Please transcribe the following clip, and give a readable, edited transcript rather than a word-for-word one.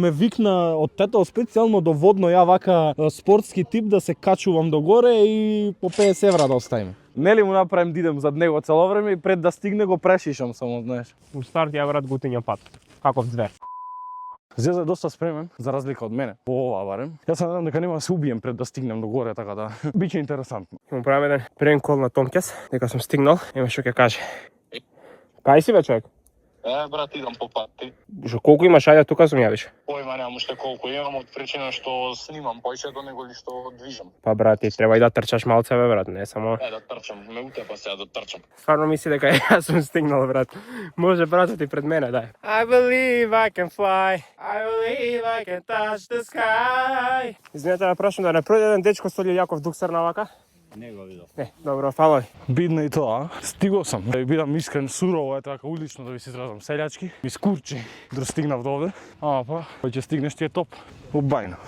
Ме викна од тето специјално до водно, ја вака спортски тип да се качувам до горе и по 50 евра да оставиме. Нели му направим да идем зад него цело време и пред да стигне го прешишам само, знаеш. У старт ја врат гутиња пат. Каков звер. Зеза е доста спремен, за разлика од мене, по ова барем. Јас се надам дека нема да се убием пред да стигнем до горе, така да биќе интересантно. Му правим еден пренкол на Томкес, дека сум стигнал, ема што ќе каже. Кај си бе, човек? Брат, идам по пат ти. Што колку имаш, ајде тука сум ја више. Појма немам уште колку имам од причина што снимам поише него ли што движам. Па брат, ти треба и да трчаш малце бе, брат, не само. Да трчам, ме утепа сега да трчам. Стварно мисли дека јас сум стигнал, брат. Може братот и пред мене, дај. I believe I can fly. I believe I can touch the sky. Извинете, да прашам да не пројде еден дечко со Јаков Дуксер навака? Не го видов. Не, добро, фала ви. Бидно и тоа, стигол сам. Да ви бидам искрен, сурово е така улично да ви се изразам селјачки. Ми скурчи да стигнав до овде. Ама па, кој ќе стигнеш ти е топ. Убајно.